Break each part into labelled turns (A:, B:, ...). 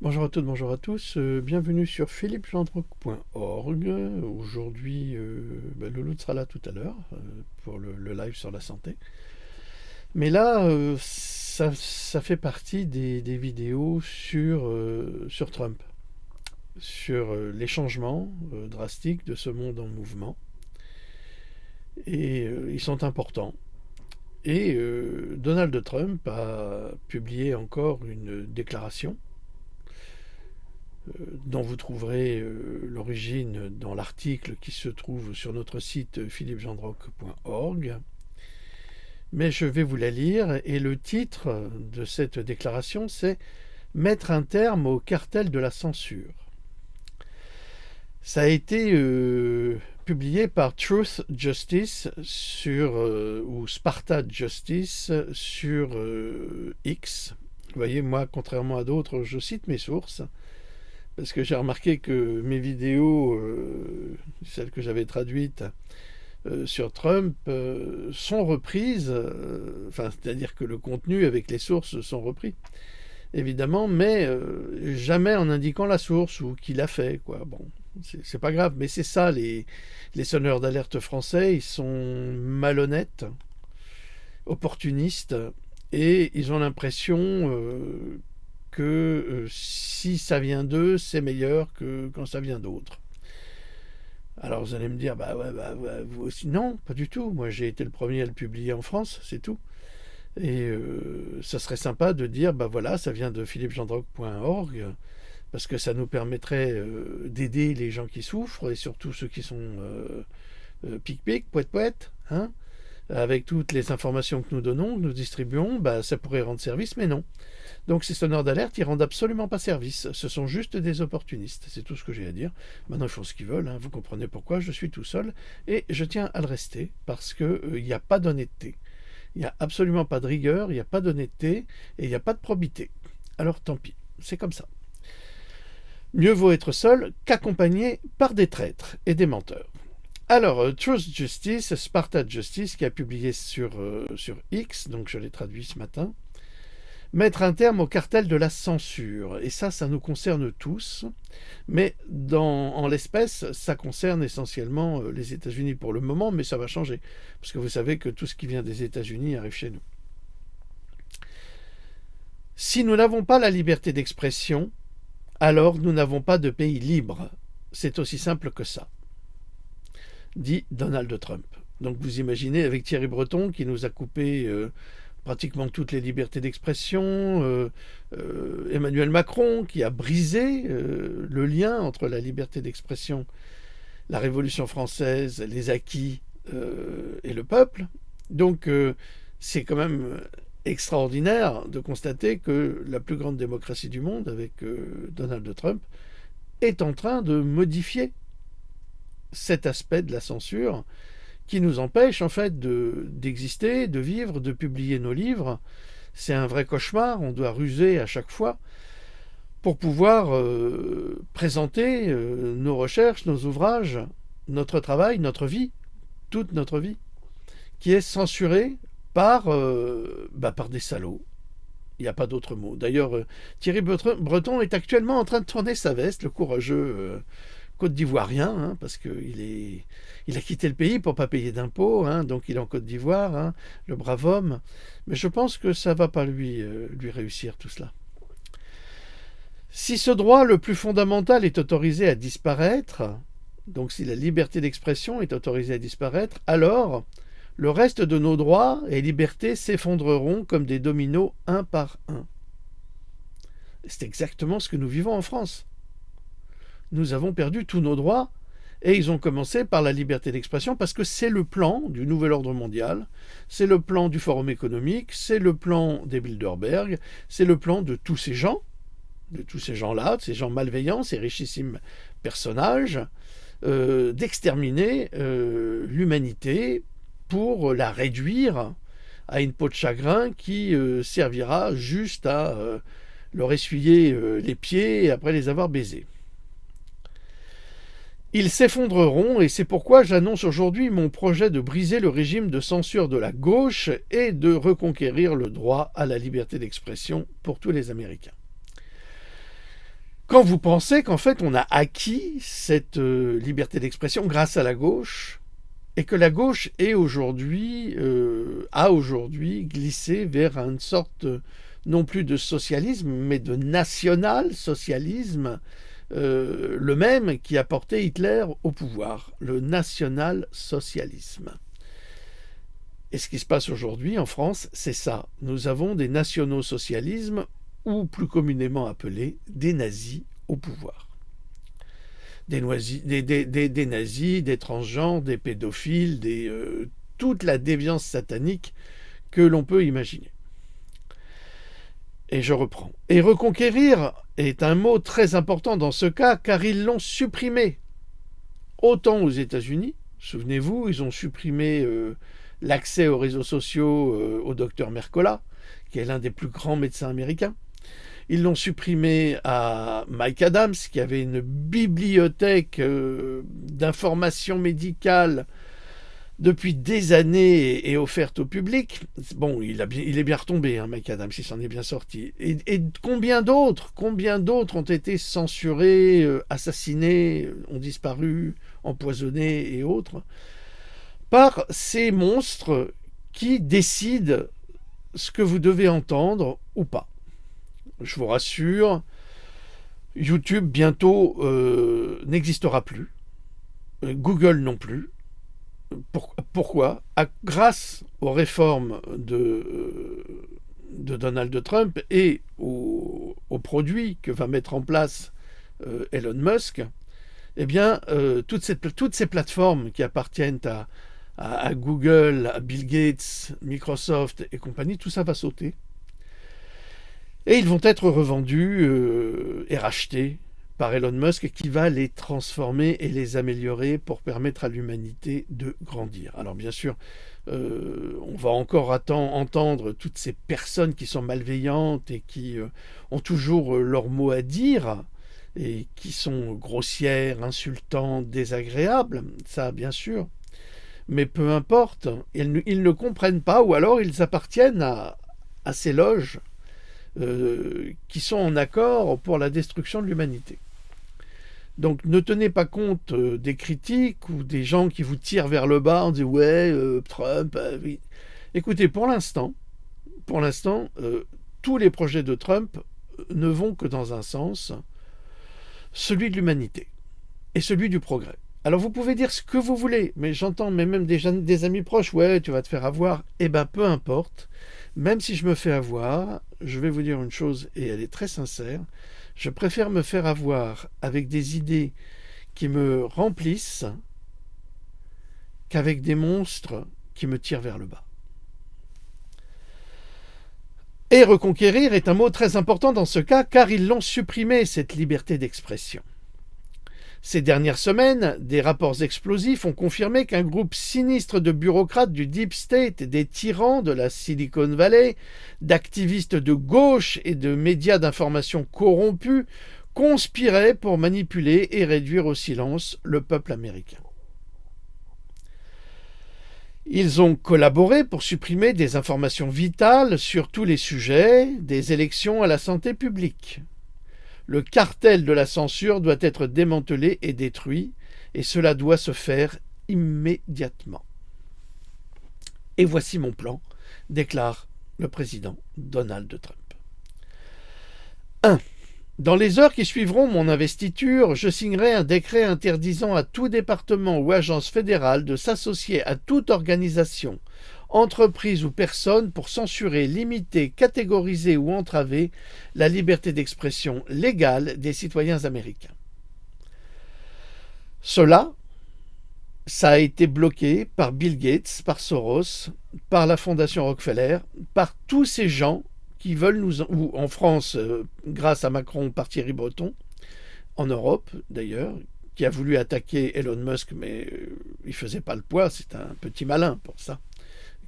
A: Bonjour à toutes, bonjour à tous, bienvenue sur philippegendrock.org. Aujourd'hui, Lolo sera là tout à l'heure pour le live sur la santé. Mais là, ça fait partie des vidéos sur Trump, sur les changements drastiques de ce monde en mouvement. Et ils sont importants. Et Donald Trump a publié encore une déclaration dont vous trouverez l'origine dans l'article qui se trouve sur notre site philippegendrock.org. Mais je vais vous la lire et le titre de cette déclaration c'est « Mettre un terme au cartel de la censure ». Ça a été publié par Truth Justice ou Sparta Justice sur X. Vous voyez, moi, contrairement à d'autres, je cite mes sources. Parce que j'ai remarqué que mes vidéos, celles que j'avais traduites sur Trump, sont reprises, c'est-à-dire que le contenu avec les sources sont repris, évidemment, mais jamais en indiquant la source ou qui l'a fait, quoi. Bon, c'est pas grave, mais c'est ça, les sonneurs d'alerte français, ils sont malhonnêtes, opportunistes, et ils ont l'impression que si ça vient d'eux, c'est meilleur que quand ça vient d'autres. Alors vous allez me dire, vous aussi. Non, pas du tout. Moi j'ai été le premier à le publier en France, c'est tout. Et ça serait sympa de dire, voilà, ça vient de philippegendrock.org, parce que ça nous permettrait d'aider les gens qui souffrent, et surtout ceux qui sont pic-pic, poète-poète, hein. Avec toutes les informations que nous donnons, que nous distribuons, ça pourrait rendre service, mais non. Donc ces sonneurs d'alerte, ils rendent absolument pas service. Ce sont juste des opportunistes. C'est tout ce que j'ai à dire. Maintenant, ils font ce qu'ils veulent. Hein. Vous comprenez pourquoi je suis tout seul. Et je tiens à le rester parce qu'il n'y a pas d'honnêteté. Il n'y a absolument pas de rigueur, il n'y a pas d'honnêteté et il n'y a pas de probité. Alors tant pis, c'est comme ça. Mieux vaut être seul qu'accompagné par des traîtres et des menteurs. Alors, Truth Justice, Sparta Justice, qui a publié sur X, donc je l'ai traduit ce matin, mettre un terme au cartel de la censure. Et ça nous concerne tous, mais en l'espèce, ça concerne essentiellement les États-Unis pour le moment, mais ça va changer, parce que vous savez que tout ce qui vient des États-Unis arrive chez nous. Si nous n'avons pas la liberté d'expression, alors nous n'avons pas de pays libre. C'est aussi simple que ça, dit Donald Trump. Donc vous imaginez avec Thierry Breton qui nous a coupé pratiquement toutes les libertés d'expression, Emmanuel Macron qui a brisé le lien entre la liberté d'expression, la Révolution française, les acquis et le peuple. Donc c'est quand même extraordinaire de constater que la plus grande démocratie du monde, avec Donald Trump, est en train de modifier cet aspect de la censure qui nous empêche en fait d'exister, de vivre, de publier nos livres. C'est un vrai cauchemar, on doit ruser à chaque fois pour pouvoir présenter nos recherches, nos ouvrages, notre travail, notre vie, toute notre vie, qui est censurée par des salauds. Il n'y a pas d'autre mot. D'ailleurs, Thierry Breton est actuellement en train de tourner sa veste, le courageux Côte d'Ivoirien, hein, parce qu'il a quitté le pays pour ne pas payer d'impôts, hein, donc il est en Côte d'Ivoire, hein, le brave homme. Mais je pense que ça ne va pas lui réussir tout cela. Si ce droit le plus fondamental est autorisé à disparaître, donc si la liberté d'expression est autorisée à disparaître, alors le reste de nos droits et libertés s'effondreront comme des dominos un par un. C'est exactement ce que nous vivons en France. Nous avons perdu tous nos droits et ils ont commencé par la liberté d'expression parce que c'est le plan du nouvel ordre mondial, c'est le plan du Forum économique, c'est le plan des Bilderberg, c'est le plan de tous ces gens, de tous ces gens-là, de ces gens malveillants, ces richissimes personnages, d'exterminer l'humanité pour la réduire à une peau de chagrin qui servira juste à leur essuyer les pieds et après les avoir baisés. Ils s'effondreront et c'est pourquoi j'annonce aujourd'hui mon projet de briser le régime de censure de la gauche et de reconquérir le droit à la liberté d'expression pour tous les Américains. Quand vous pensez qu'en fait on a acquis cette liberté d'expression grâce à la gauche, et que la gauche a aujourd'hui glissé vers une sorte non plus de socialisme, mais de national-socialisme, le même qui a porté Hitler au pouvoir, le national-socialisme. Et ce qui se passe aujourd'hui en France, c'est ça. Nous avons des nationaux-socialismes, ou plus communément appelés des nazis au pouvoir. Des nazis, des transgenres, des pédophiles, toute la déviance satanique que l'on peut imaginer. Et je reprends. Et reconquérir est un mot très important dans ce cas, car ils l'ont supprimé. Autant aux États-Unis, souvenez-vous, ils ont supprimé l'accès aux réseaux sociaux au docteur Mercola, qui est l'un des plus grands médecins américains. Ils l'ont supprimé à Mike Adams, qui avait une bibliothèque d'informations médicales depuis des années et offerte au public. Bon, il est bien retombé, hein, Mike Adams, il s'en est bien sorti. Et combien d'autres ont été censurés, assassinés, ont disparu, empoisonnés et autres, par ces monstres qui décident ce que vous devez entendre ou pas. Je vous rassure, YouTube bientôt n'existera plus. Google non plus. Pourquoi ? Grâce aux réformes de Donald Trump et aux produits que va mettre en place Elon Musk, eh bien, toutes ces plateformes qui appartiennent à Google, à Bill Gates, Microsoft et compagnie, tout ça va sauter. Et ils vont être revendus et rachetés par Elon Musk, qui va les transformer et les améliorer pour permettre à l'humanité de grandir. Alors bien sûr, on va encore entendre toutes ces personnes qui sont malveillantes et qui ont toujours leur mot à dire et qui sont grossières, insultantes, désagréables, ça bien sûr. Mais peu importe, ils ne comprennent pas, ou alors ils appartiennent à ces loges qui sont en accord pour la destruction de l'humanité. Donc ne tenez pas compte des critiques ou des gens qui vous tirent vers le bas en disant ouais, Trump, oui. Écoutez, pour l'instant, tous les projets de Trump ne vont que dans un sens, celui de l'humanité et celui du progrès. Alors vous pouvez dire ce que vous voulez, mais j'entends même des amis proches, ouais, tu vas te faire avoir. Eh ben peu importe, même si je me fais avoir, je vais vous dire une chose, et elle est très sincère, je préfère me faire avoir avec des idées qui me remplissent qu'avec des monstres qui me tirent vers le bas. Et reconquérir est un mot très important dans ce cas, car ils l'ont supprimé, cette liberté d'expression. Ces dernières semaines, des rapports explosifs ont confirmé qu'un groupe sinistre de bureaucrates du Deep State, des tyrans de la Silicon Valley, d'activistes de gauche et de médias d'information corrompus conspiraient pour manipuler et réduire au silence le peuple américain. Ils ont collaboré pour supprimer des informations vitales sur tous les sujets, des élections à la santé publique. Le cartel de la censure doit être démantelé et détruit, et cela doit se faire immédiatement. Et voici mon plan, déclare le président Donald Trump. 1. Dans les heures qui suivront mon investiture, je signerai un décret interdisant à tout département ou agence fédérale de s'associer à toute organisation, entreprise ou personne pour censurer, limiter, catégoriser ou entraver la liberté d'expression légale des citoyens américains. Cela, ça a été bloqué par Bill Gates, par Soros, par la Fondation Rockefeller, par tous ces gens qui veulent ou en France, grâce à Macron, par Thierry Breton, en Europe d'ailleurs, qui a voulu attaquer Elon Musk, mais il ne faisait pas le poids, c'est un petit malin pour ça.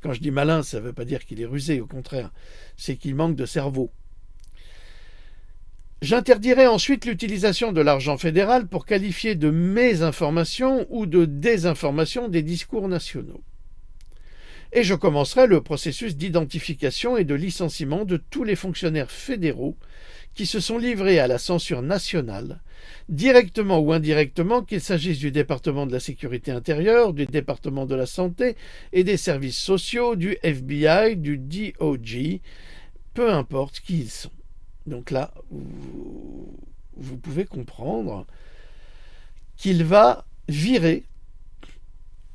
A: Quand je dis malin, ça ne veut pas dire qu'il est rusé, au contraire, c'est qu'il manque de cerveau. J'interdirai ensuite l'utilisation de l'argent fédéral pour qualifier de mésinformation ou de désinformation des discours nationaux. Et je commencerai le processus d'identification et de licenciement de tous les fonctionnaires fédéraux qui se sont livrés à la censure nationale, directement ou indirectement, qu'il s'agisse du département de la sécurité intérieure, du département de la santé et des services sociaux, du FBI, du DOJ, peu importe qui ils sont. Donc là, vous pouvez comprendre qu'il va virer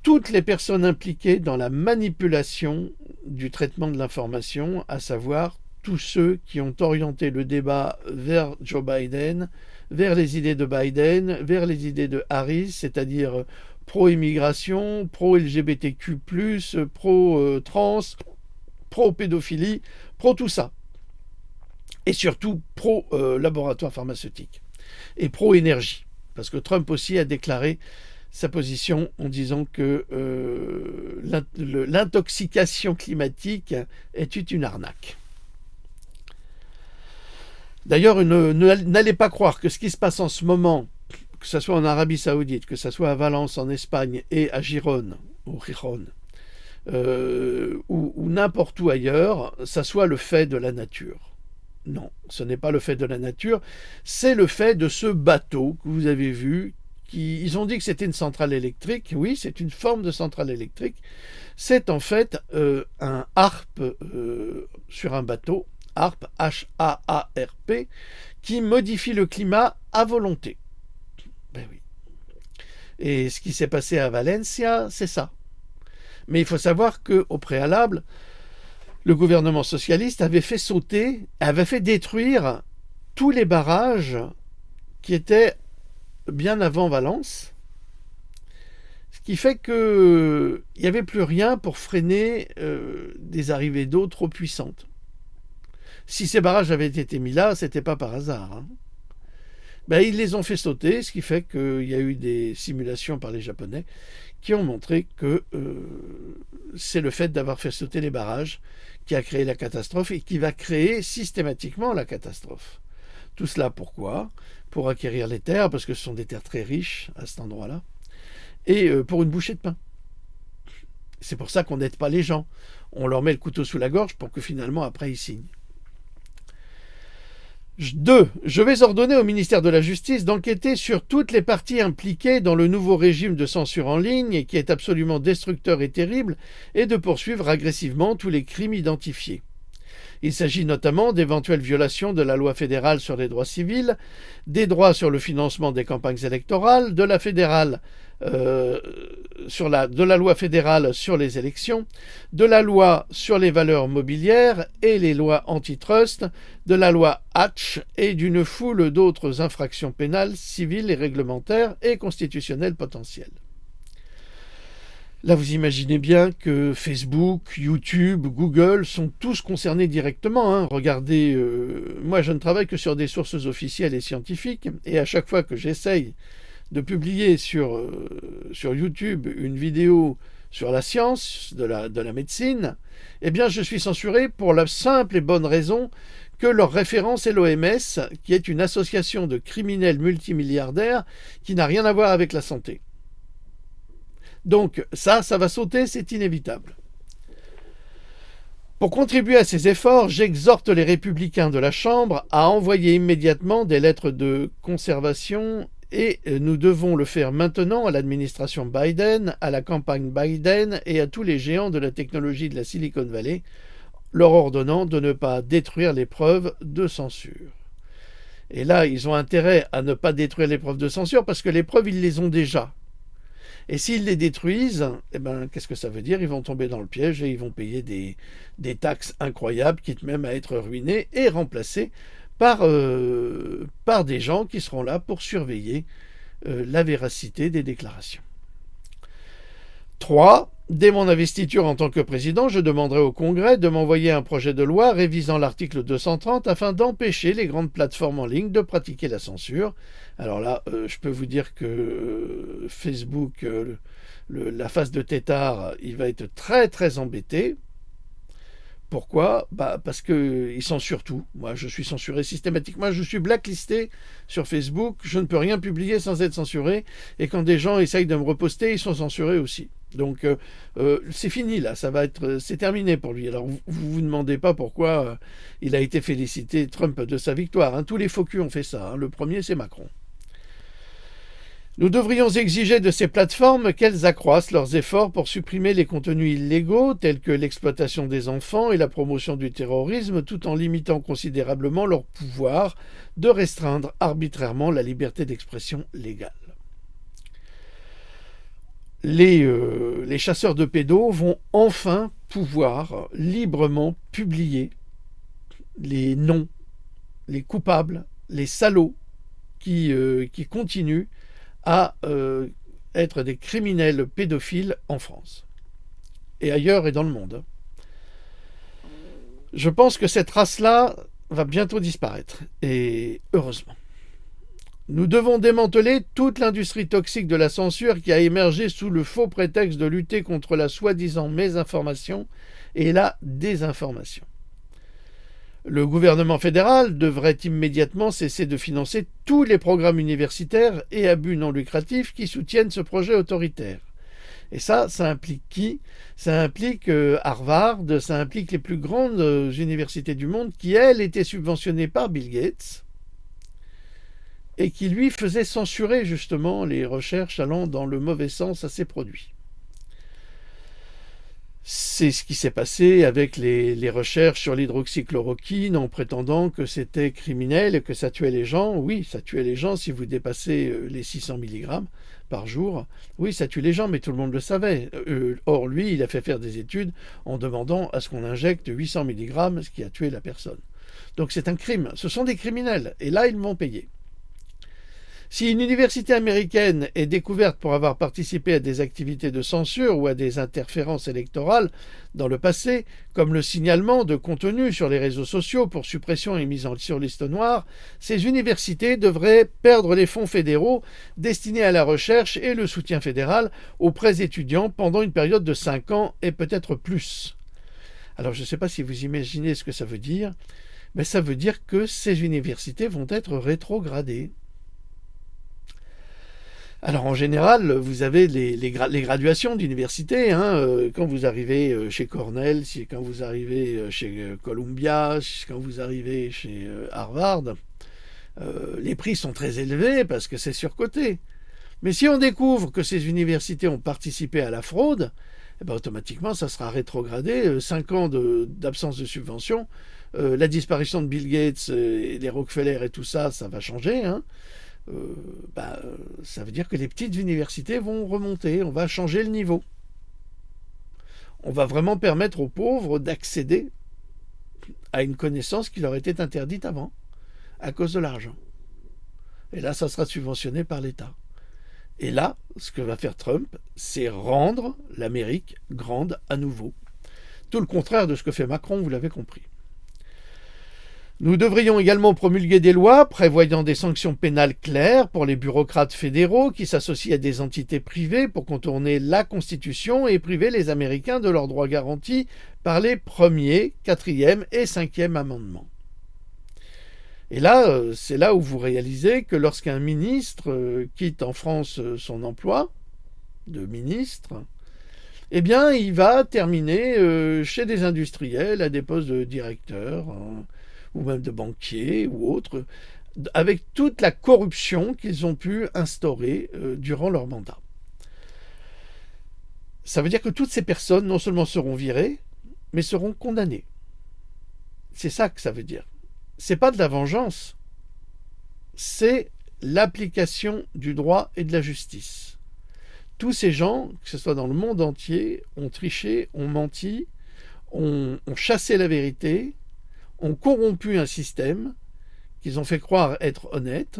A: toutes les personnes impliquées dans la manipulation du traitement de l'information, à savoir tous ceux qui ont orienté le débat vers Joe Biden, vers les idées de Biden, vers les idées de Harris, c'est-à-dire pro-immigration, pro-LGBTQ+, pro-trans, pro-pédophilie, pro-tout ça. Et surtout pro-laboratoire pharmaceutique. Et pro-énergie. Parce que Trump aussi a déclaré sa position en disant que l'intoxication climatique est une arnaque. D'ailleurs, n'allez pas croire que ce qui se passe en ce moment, que ce soit en Arabie Saoudite, que ce soit à Valence en Espagne et à Gijón, ou n'importe où ailleurs, ça soit le fait de la nature. Non, ce n'est pas le fait de la nature, c'est le fait de ce bateau que vous avez vu. Ils ont dit que c'était une centrale électrique. Oui, c'est une forme de centrale électrique. C'est en fait un HARP sur un bateau, HARP, H-A-A-R-P, qui modifie le climat à volonté. Ben oui. Et ce qui s'est passé à Valencia, c'est ça. Mais il faut savoir qu'au préalable, le gouvernement socialiste avait fait détruire tous les barrages qui étaient bien avant Valence, ce qui fait qu'il n'y avait plus rien pour freiner des arrivées d'eau trop puissantes. Si ces barrages avaient été mis là, ce n'était pas par hasard. Hein. Ben, ils les ont fait sauter, ce qui fait qu'il y a eu des simulations par les Japonais qui ont montré que c'est le fait d'avoir fait sauter les barrages qui a créé la catastrophe et qui va créer systématiquement la catastrophe. Tout cela pourquoi ? Pour acquérir les terres, parce que ce sont des terres très riches à cet endroit-là, et pour une bouchée de pain. C'est pour ça qu'on n'aide pas les gens. On leur met le couteau sous la gorge pour que finalement après ils signent. 2. Je vais ordonner au ministère de la Justice d'enquêter sur toutes les parties impliquées dans le nouveau régime de censure en ligne qui est absolument destructeur et terrible et de poursuivre agressivement tous les crimes identifiés. Il s'agit notamment d'éventuelles violations de la loi fédérale sur les droits civils, des droits sur le financement des campagnes électorales, de la loi fédérale sur les élections, de la loi sur les valeurs mobilières et les lois antitrust, de la loi Hatch et d'une foule d'autres infractions pénales, civiles et réglementaires et constitutionnelles potentielles. Là, vous imaginez bien que Facebook, YouTube, Google sont tous concernés directement. Hein. Regardez, moi je ne travaille que sur des sources officielles et scientifiques, et à chaque fois que j'essaye de publier sur YouTube une vidéo sur la science, de la médecine, eh bien je suis censuré pour la simple et bonne raison que leur référence est l'OMS, qui est une association de criminels multimilliardaires qui n'a rien à voir avec la santé. Donc ça va sauter, c'est inévitable. Pour contribuer à ces efforts, j'exhorte les républicains de la Chambre à envoyer immédiatement des lettres de conservation et nous devons le faire maintenant à l'administration Biden, à la campagne Biden et à tous les géants de la technologie de la Silicon Valley, leur ordonnant de ne pas détruire les preuves de censure. Et là, ils ont intérêt à ne pas détruire les preuves de censure parce que les preuves, ils les ont déjà. Et s'ils les détruisent, eh ben, qu'est-ce que ça veut dire ? Ils vont tomber dans le piège et ils vont payer des taxes incroyables, quitte même à être ruinés et remplacés par des gens qui seront là pour surveiller la véracité des déclarations. 3. Dès mon investiture en tant que président, je demanderai au Congrès de m'envoyer un projet de loi révisant l'article 230 afin d'empêcher les grandes plateformes en ligne de pratiquer la censure. Alors là, je peux vous dire que Facebook, la face de Tétard, il va être très très embêté. Pourquoi ? Parce qu'ils censurent tout. Moi, je suis censuré systématiquement. Je suis blacklisté sur Facebook. Je ne peux rien publier sans être censuré. Et quand des gens essayent de me reposter, ils sont censurés aussi. Donc c'est fini là, c'est terminé pour lui. Alors vous demandez pas pourquoi il a été félicité Trump de sa victoire. Hein. Tous les faux culs ont fait ça. Hein. Le premier c'est Macron. Nous devrions exiger de ces plateformes qu'elles accroissent leurs efforts pour supprimer les contenus illégaux tels que l'exploitation des enfants et la promotion du terrorisme, tout en limitant considérablement leur pouvoir de restreindre arbitrairement la liberté d'expression légale. Les chasseurs de pédos vont enfin pouvoir librement publier les noms, les coupables, les salauds qui continuent à être des criminels pédophiles en France et ailleurs et dans le monde. Je pense que cette race-là va bientôt disparaître, et heureusement. Nous devons démanteler toute l'industrie toxique de la censure qui a émergé sous le faux prétexte de lutter contre la soi-disant mésinformation et la désinformation. Le gouvernement fédéral devrait immédiatement cesser de financer tous les programmes universitaires et à but non lucratif qui soutiennent ce projet autoritaire. Et ça implique qui? Ça implique Harvard, ça implique les plus grandes universités du monde qui, elles, étaient subventionnées par Bill Gates et qui, lui, faisaient censurer justement les recherches allant dans le mauvais sens à ces produits. C'est ce qui s'est passé avec les recherches sur l'hydroxychloroquine en prétendant que c'était criminel et que ça tuait les gens. Oui, ça tuait les gens si vous dépassez les 600 mg par jour. Oui, ça tue les gens, mais tout le monde le savait. Or, lui, il a fait faire des études en demandant à ce qu'on injecte 800 mg, ce qui a tué la personne. Donc c'est un crime. Ce sont des criminels. Et là, ils vont payer. Si une université américaine est découverte pour avoir participé à des activités de censure ou à des interférences électorales dans le passé, comme le signalement de contenu sur les réseaux sociaux pour suppression et mise sur liste noire, ces universités devraient perdre les fonds fédéraux destinés à la recherche et le soutien fédéral aux prêts étudiants pendant une période de 5 ans et peut-être plus. Alors je ne sais pas si vous imaginez ce que ça veut dire, mais ça veut dire que ces universités vont être rétrogradées. Alors en général, vous avez les graduations d'université. Quand vous arrivez chez Cornell, quand vous arrivez chez Columbia, quand vous arrivez chez Harvard, les prix sont très élevés parce que c'est surcoté. Mais si on découvre que ces universités ont participé à la fraude, eh ben automatiquement ça sera rétrogradé. 5 ans d'absence de subvention, la disparition de Bill Gates et les Rockefeller et tout ça, ça va changer. Ça veut dire que les petites universités vont remonter, on va changer le niveau. On va vraiment permettre aux pauvres d'accéder à une connaissance qui leur était interdite avant, à cause de l'argent. Et là, ça sera subventionné par l'État. Et là, ce que va faire Trump, c'est rendre l'Amérique grande à nouveau. Tout le contraire de ce que fait Macron, vous l'avez compris. Nous devrions également promulguer des lois prévoyant des sanctions pénales claires pour les bureaucrates fédéraux qui s'associent à des entités privées pour contourner la Constitution et priver les Américains de leurs droits garantis par les 1er, 4e et 5e amendements. Et là, c'est là où vous réalisez que lorsqu'un ministre quitte en France son emploi de ministre, eh bien, il va terminer chez des industriels à des postes de directeur, ou même de banquiers ou autres, avec toute la corruption qu'ils ont pu instaurer durant leur mandat. Ça veut dire que toutes ces personnes non seulement seront virées, mais seront condamnées. C'est ça que ça veut dire. C'est pas de la vengeance, c'est l'application du droit et de la justice. Tous ces gens, que ce soit dans le monde entier, ont triché, ont menti, ont chassé la vérité, ont corrompu un système qu'ils ont fait croire être honnête.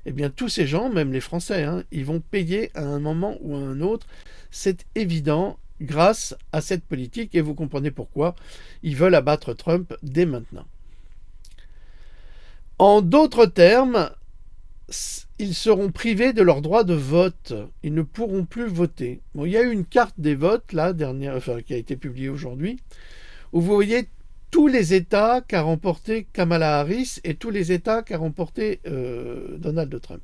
A: Eh bien, tous ces gens, même les Français, ils vont payer à un moment ou à un autre. C'est évident grâce à cette politique et vous comprenez pourquoi ils veulent abattre Trump dès maintenant. En d'autres termes, ils seront privés de leur droit de vote. Ils ne pourront plus voter. Bon, il y a eu une carte des votes là, qui a été publiée aujourd'hui, où vous voyez tous les États qu'a remporté Kamala Harris et tous les États qu'a remporté Donald Trump.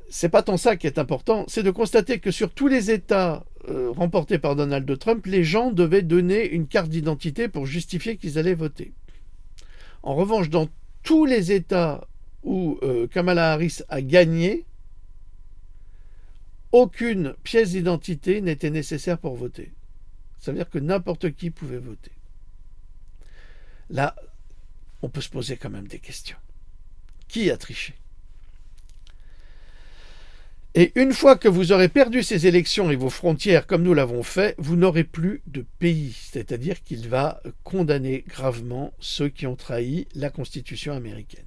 A: c'est pas tant ça qui est important, c'est de constater que sur tous les États remportés par Donald Trump, les gens devaient donner une carte d'identité pour justifier qu'ils allaient voter. En revanche, dans tous les États où Kamala Harris a gagné, aucune pièce d'identité n'était nécessaire pour voter. Ça veut dire que n'importe qui pouvait voter. Là, on peut se poser quand même des questions. Qui a triché ? Et une fois que vous aurez perdu ces élections et vos frontières comme nous l'avons fait, vous n'aurez plus de pays. C'est-à-dire qu'il va condamner gravement ceux qui ont trahi la Constitution américaine.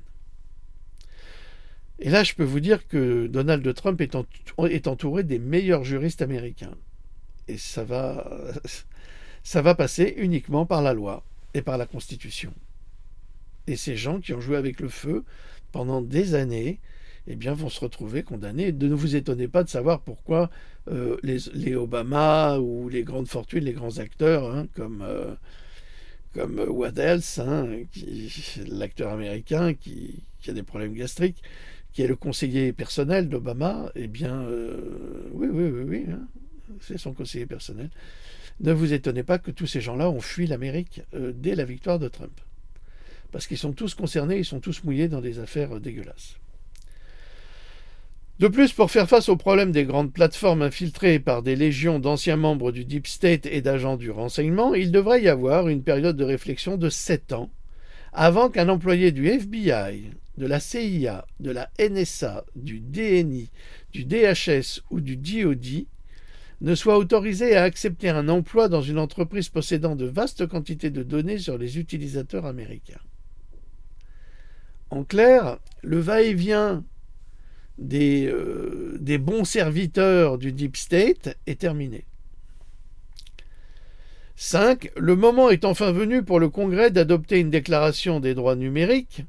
A: Et là, je peux vous dire que Donald Trump est entouré des meilleurs juristes américains. Et ça va passer uniquement par la loi et par la Constitution. Et ces gens qui ont joué avec le feu pendant des années, eh bien, vont se retrouver condamnés. Ne vous étonnez pas de savoir pourquoi les Obama ou les grandes fortunes, les grands acteurs, comme Waddell, l'acteur américain qui a des problèmes gastriques, qui est le conseiller personnel d'Obama, eh bien, oui, c'est son conseiller personnel. Ne vous étonnez pas que tous ces gens-là ont fui l'Amérique dès la victoire de Trump. Parce qu'ils sont tous concernés, ils sont tous mouillés dans des affaires dégueulasses. De plus, pour faire face au problème des grandes plateformes infiltrées par des légions d'anciens membres du Deep State et d'agents du renseignement, il devrait y avoir une période de réflexion de 7 ans avant qu'un employé du FBI, de la CIA, de la NSA, du DNI, du DHS ou du DOD ne soit autorisé à accepter un emploi dans une entreprise possédant de vastes quantités de données sur les utilisateurs américains. En clair, le va-et-vient des bons serviteurs du Deep State est terminé. 5. Le moment est enfin venu pour le Congrès d'adopter une déclaration des droits numériques.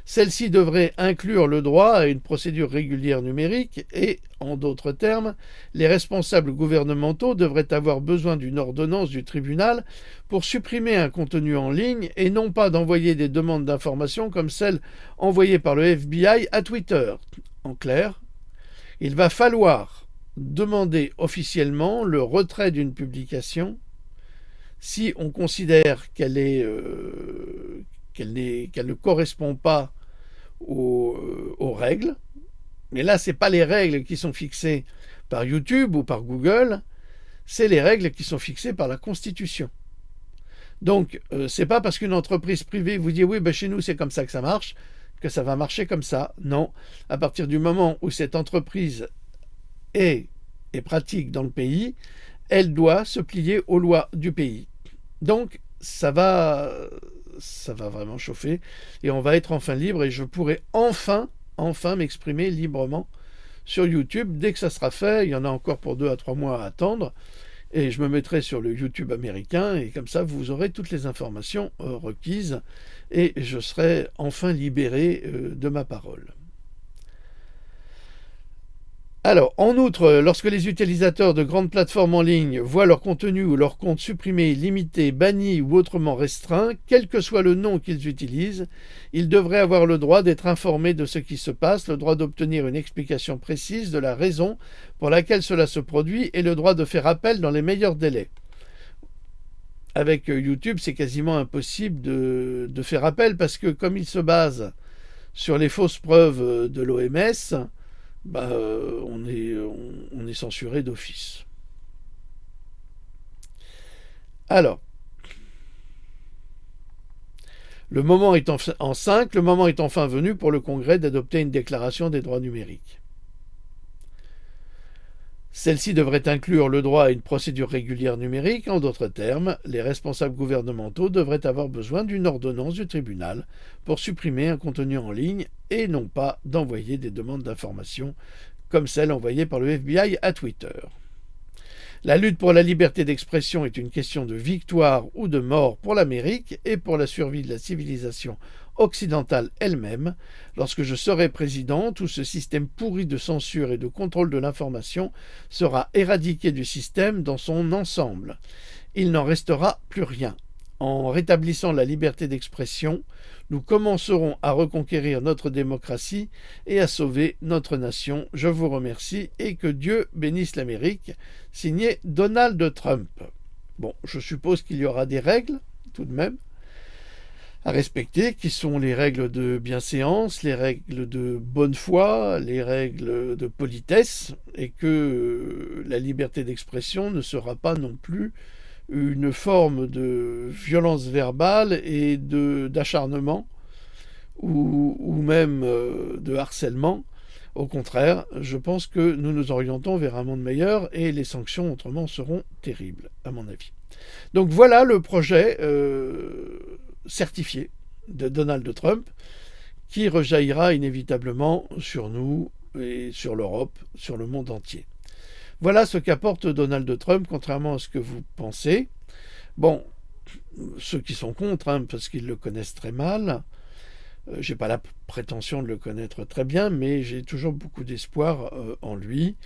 A: Celle-ci devrait inclure le droit à une procédure régulière numérique et, en d'autres termes, les responsables gouvernementaux devraient avoir besoin d'une ordonnance du tribunal pour supprimer un contenu en ligne et non pas d'envoyer des demandes d'information comme celles envoyées par le FBI à Twitter. En clair, il va falloir demander officiellement le retrait d'une publication si on considère qu'elle ne correspond pas aux règles. Mais là, ce n'est pas les règles qui sont fixées par YouTube ou par Google, c'est les règles qui sont fixées par la Constitution. Donc, ce n'est pas parce qu'une entreprise privée vous dit « oui, chez nous, c'est comme ça que ça marche », que ça va marcher comme ça. Non, à partir du moment où cette entreprise est pratique dans le pays, elle doit se plier aux lois du pays. Donc, ça va vraiment chauffer et on va être enfin libre et je pourrai enfin m'exprimer librement sur YouTube dès que ça sera fait. Il y en a encore pour 2 à 3 mois à attendre et je me mettrai sur le YouTube américain et comme ça vous aurez toutes les informations requises et je serai enfin libéré de ma parole. Alors, en outre, lorsque les utilisateurs de grandes plateformes en ligne voient leur contenu ou leur compte supprimé, limité, banni ou autrement restreint, quel que soit le nom qu'ils utilisent, ils devraient avoir le droit d'être informés de ce qui se passe, le droit d'obtenir une explication précise de la raison pour laquelle cela se produit et le droit de faire appel dans les meilleurs délais. Avec YouTube, c'est quasiment impossible de faire appel parce que comme il se base sur les fausses preuves de l'OMS, on est censuré d'office. Alors, le moment est enfin venu pour le Congrès d'adopter une déclaration des droits numériques. Celle-ci devrait inclure le droit à une procédure régulière numérique. En d'autres termes, les responsables gouvernementaux devraient avoir besoin d'une ordonnance du tribunal pour supprimer un contenu en ligne et non pas d'envoyer des demandes d'information comme celles envoyées par le FBI à Twitter. La lutte pour la liberté d'expression est une question de victoire ou de mort pour l'Amérique et pour la survie de la civilisation occidentale elle-même. Lorsque je serai président, tout ce système pourri de censure et de contrôle de l'information sera éradiqué du système dans son ensemble. Il n'en restera plus rien. en rétablissant la liberté d'expression, nous commencerons à reconquérir notre démocratie et à sauver notre nation. Je vous remercie et que Dieu bénisse l'Amérique. Signé Donald Trump. Bon, je suppose qu'il y aura des règles, tout de même, à respecter, qui sont les règles de bienséance, les règles de bonne foi, les règles de politesse, et que la liberté d'expression ne sera pas non plus une forme de violence verbale et d'acharnement ou même de harcèlement. Au contraire, je pense que nous nous orientons vers un monde meilleur et les sanctions autrement seront terribles, à mon avis. Donc voilà le projet certifié de Donald Trump qui rejaillira inévitablement sur nous et sur l'Europe, sur le monde entier. Voilà ce qu'apporte Donald Trump, contrairement à ce que vous pensez. Bon, ceux qui sont contre, parce qu'ils le connaissent très mal, j'ai pas la prétention de le connaître très bien, mais j'ai toujours beaucoup d'espoir en lui,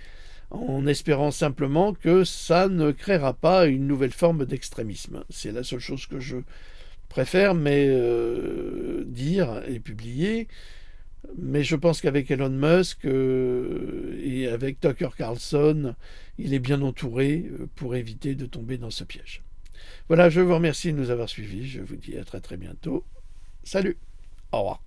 A: en espérant simplement que ça ne créera pas une nouvelle forme d'extrémisme. C'est la seule chose que je préfère dire et publier. Mais je pense qu'avec Elon Musk et avec Tucker Carlson, il est bien entouré pour éviter de tomber dans ce piège. Voilà, je vous remercie de nous avoir suivis. Je vous dis à très très bientôt. Salut, au revoir.